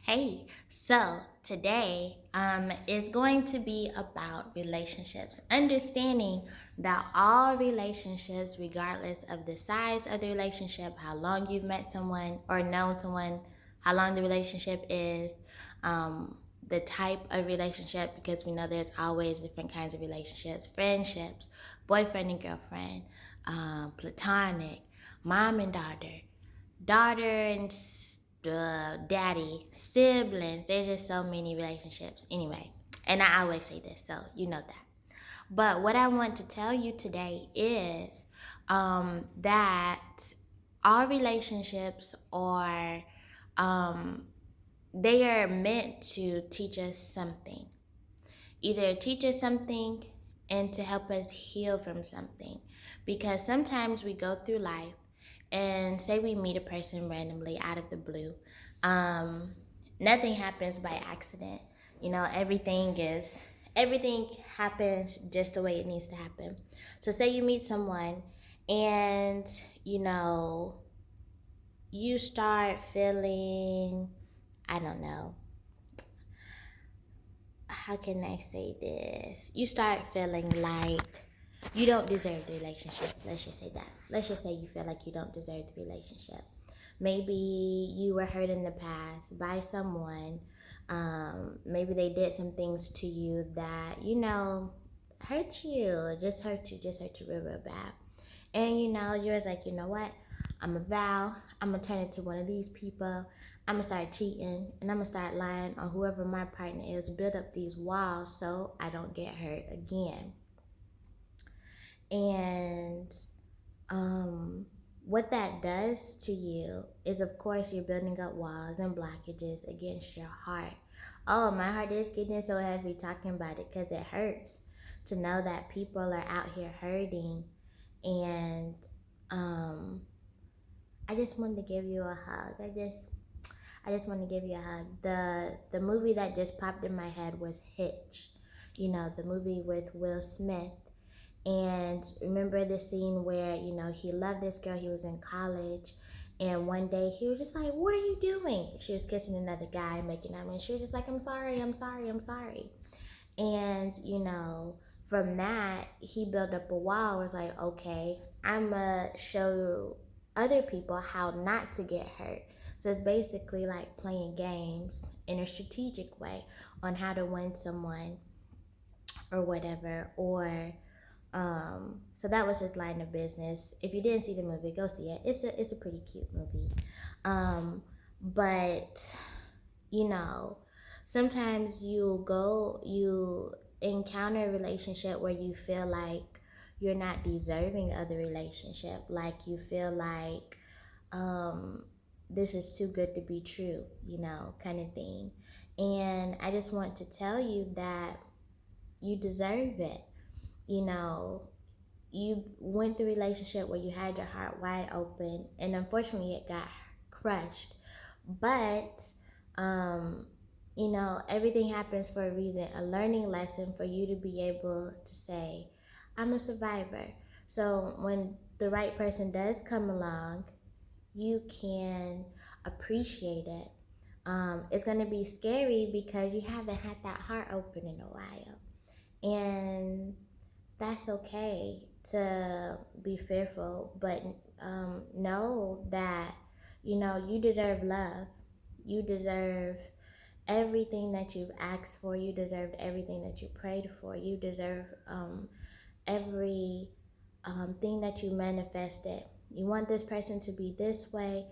Hey, so today is going to be about relationships. Understanding that all relationships, regardless of the size of the relationship, how long you've met someone or known someone, how long the relationship is, the type of relationship, because we know there's always different kinds of relationships, friendships, boyfriend and girlfriend, platonic, mom and daughter and daddy, siblings. There's just so many relationships. Anyway, and I always say this, so you know that. But what I want to tell you today is that all relationships are um, they are meant to teach us something. Either teach us something and to help us heal from something. Because sometimes we go through life and say we meet a person randomly out of the blue. Um, Nothing happens by accident. You know, everything happens just the way it needs to happen. So say you meet someone and you know you start feeling, I don't know, how can I say this? You start feeling like you don't deserve the relationship. Let's just say that. Let's just say you feel like you don't deserve the relationship. Maybe you were hurt in the past by someone. Maybe they did some things to you that, hurt you. Just hurt you real bad. And you're just like, you know what? I'm a vow. I'm gonna turn into one of these people. I'm gonna start cheating and I'm gonna start lying on whoever my partner is, build up these walls so I don't get hurt again. And um, what that does to you is, of course, you're building up walls and blockages against your heart. Oh, my heart is getting so heavy talking about it because it hurts to know that people are out here hurting. And um, I just wanted to give you a hug. I just want to give you a hug. The movie that just popped in my head was Hitch. You know, the movie with Will Smith. And remember the scene where, he loved this girl, he was in college, and one day he was just like, "What are you doing?" She was kissing another guy, making out, and she was just like, "I'm sorry, I'm sorry, I'm sorry." And, from that, he built up a wall. It was like, okay, I'm going to show other people how not to get hurt. So it's basically like playing games in a strategic way on how to win someone or whatever. So that was his line of business. If you didn't see the movie, go see it. It's a pretty cute movie. But you know, sometimes you encounter a relationship where you feel like you're not deserving of the relationship, like you feel like um, this is too good to be true, kind of thing. And I just want to tell you that you deserve it. You know, you went through a relationship where you had your heart wide open, and unfortunately, it got crushed. But everything happens for a reason, a learning lesson for you to be able to say, I'm a survivor. So when the right person does come along, you can appreciate it. It's going to be scary because you haven't had that heart open in a while. And that's okay to be fearful, but know that, you deserve love. You deserve everything that you've asked for. You deserve everything that you prayed for. You deserve every thing that you manifested. You want this person to be this way.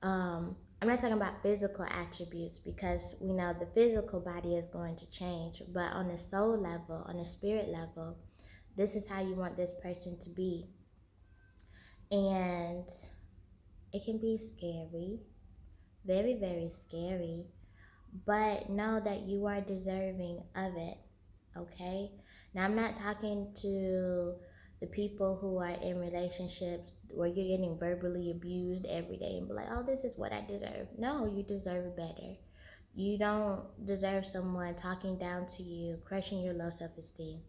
I'm not talking about physical attributes because we know the physical body is going to change, but on a soul level, on a spirit level, this is how you want this person to be. And it can be scary, very, very scary, but know that you are deserving of it, okay? Now, I'm not talking to the people who are in relationships where you're getting verbally abused every day and be like, oh, this is what I deserve. No, you deserve better. You don't deserve someone talking down to you, crushing your low self esteem.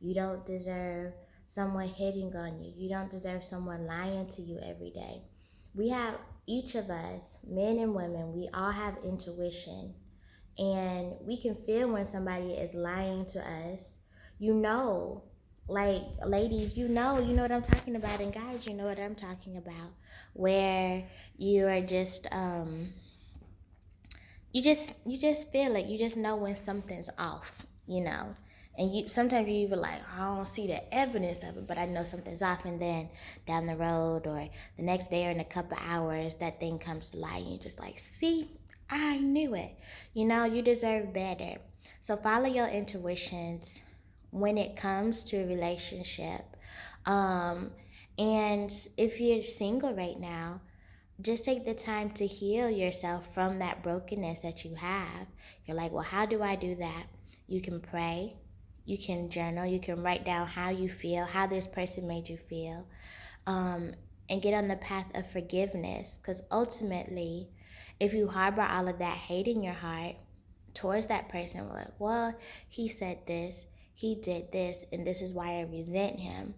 You don't deserve someone hitting on you. You don't deserve someone lying to you every day. We have, each of us, men and women, we all have intuition. And we can feel when somebody is lying to us. You know, like ladies, you know what I'm talking about, and guys, you know what I'm talking about, where you are just you just feel it. You just know when something's off, And you sometimes you even like, I don't see the evidence of it, but I know something's off. And then down the road or the next day or in a couple hours, that thing comes to light, and you're just like, see, I knew it. You deserve better. So follow your intuitions when it comes to a relationship. Um, and if you're single right now, just take the time to heal yourself from that brokenness that you have. You're like, well, how do I do that? You can pray, you can journal, you can write down how you feel, how this person made you feel, and get on the path of forgiveness. Because ultimately, if you harbor all of that hate in your heart towards that person, like, well, he said this, he did this, and this is why I resent him.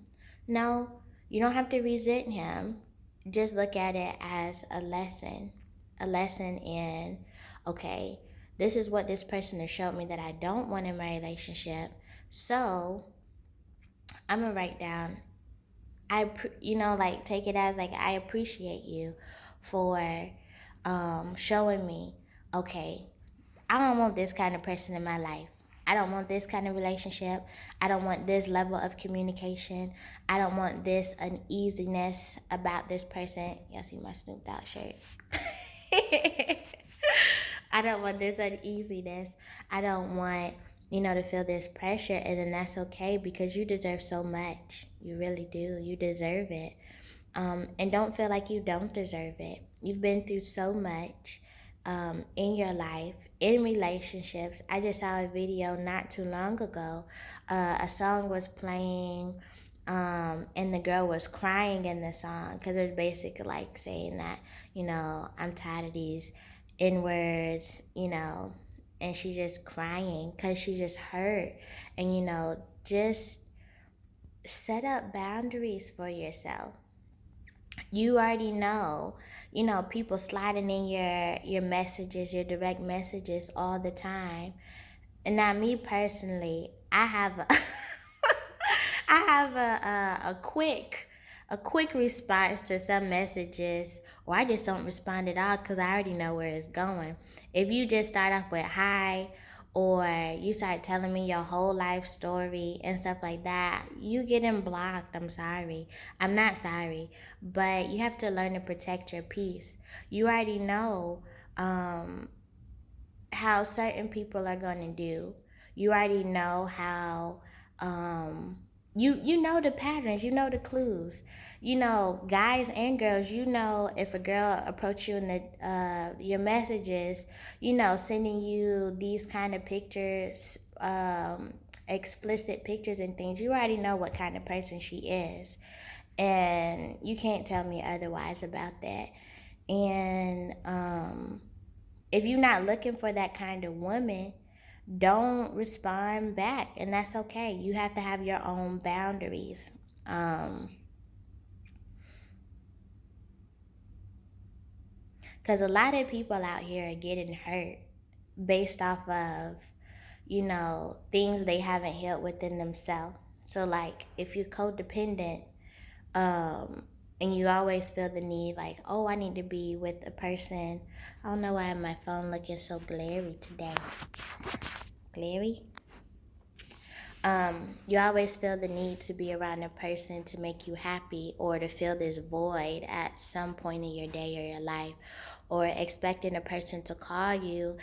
No, you don't have to resent him. Just look at it as a lesson in, okay, this is what this person has showed me that I don't want in my relationship. So I'm gonna write down, like take it as like, I appreciate you for showing me, okay, I don't want this kind of person in my life. I don't want this kind of relationship. I don't want this level of communication. I don't want this uneasiness about this person. Y'all see my Snoop Dogg shirt? I don't want this uneasiness. I don't want, to feel this pressure. And then that's okay, because you deserve so much. You really do. You deserve it. And don't feel like you don't deserve it. You've been through so much in your life, in relationships. I just saw a video not too long ago. A song was playing, and the girl was crying in the song, because it was basically like saying that, I'm tired of these N-words, and she's just crying because she just hurt. And, just set up boundaries for yourself. You already know, people sliding in your messages, your direct messages all the time. And now, me personally, I have a I have a quick response to some messages, or I just don't respond at all, because I already know where it's going. If you just start off with hi, or you start telling me your whole life story and stuff like that, you getting blocked. I'm sorry. I'm not sorry. But you have to learn to protect your peace. You already know how certain people are going to do. You already know how you know the patterns, you know the clues. Guys and girls, if a girl approach you in the your messages, sending you these kind of pictures, explicit pictures and things, you already know what kind of person she is. And you can't tell me otherwise about that. And if you're not looking for that kind of woman, don't respond back, and that's okay. You have to have your own boundaries. Because a lot of people out here are getting hurt based off of, things they haven't healed within themselves. So, like, if you're codependent, and you always feel the need, like, oh, I need to be with a person. I don't know why my phone looking so glary today. Glary? You always feel the need to be around a person to make you happy, or to fill this void at some point in your day or your life, or expecting a person to call you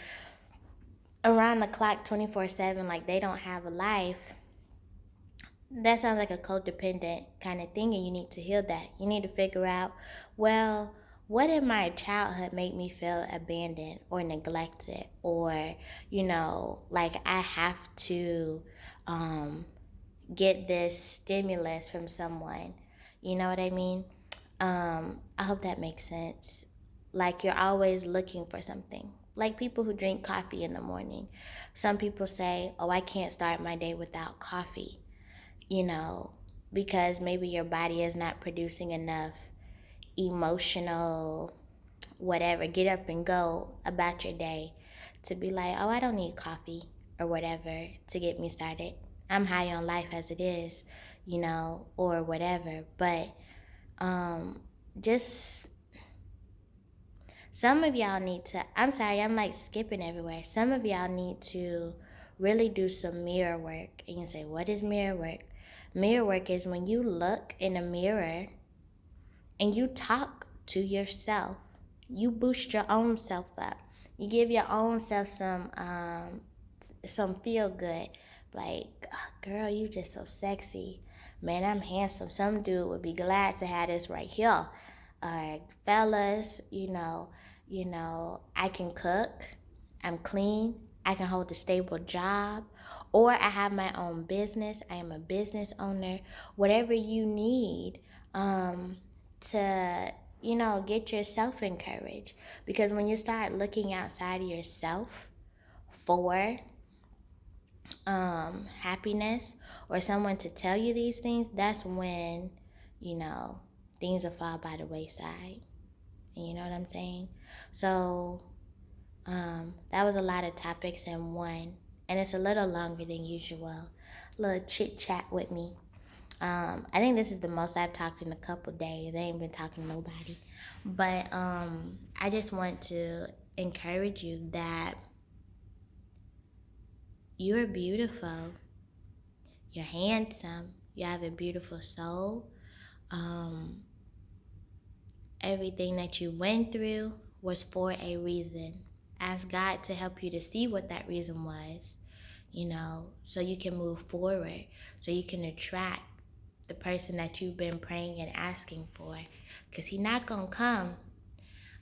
around the clock 24/7 like they don't have a life. That sounds like a codependent kind of thing, and you need to heal that. You need to figure out, well, what in my childhood made me feel abandoned or neglected, or, like I have to get this stimulus from someone. You know what I mean? I hope that makes sense. Like, you're always looking for something. Like people who drink coffee in the morning. Some people say, oh, I can't start my day without coffee. Because maybe your body is not producing enough emotional, whatever, get up and go about your day to be like, oh, I don't need coffee or whatever to get me started. I'm high on life as it is, or whatever. But just some of y'all need to, I'm sorry, I'm like skipping everywhere. Some of y'all need to really do some mirror work. And you say, what is mirror work? Mirror work is when you look in a mirror and you talk to yourself. You boost your own self up. You give your own self some feel good. Like, oh, girl, you just so sexy. Man, I'm handsome. Some dude would be glad to have this right here. Fellas, I can cook. I'm clean. I can hold a stable job. Or I have my own business. I am a business owner. Whatever you need to, get yourself encouraged. Because when you start looking outside of yourself for happiness or someone to tell you these things, that's when, things will fall by the wayside. And you know what I'm saying? So, that was a lot of topics in one. And it's a little longer than usual. A little chit chat with me. I think this is the most I've talked in a couple days. I ain't been talking to nobody. But I just want to encourage you that you're beautiful. You're handsome. You have a beautiful soul. Everything that you went through was for a reason. Ask God to help you to see what that reason was, so you can move forward, so you can attract the person that you've been praying and asking for. Because He's not going to come.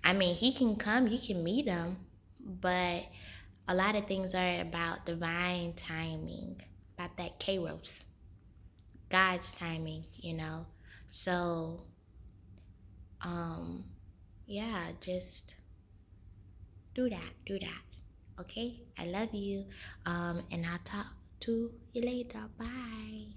I mean, He can come, you can meet Him, but a lot of things are about divine timing, about that kairos, God's timing, So, yeah, just do that. Okay? I love you. And I'll talk to you later. Bye.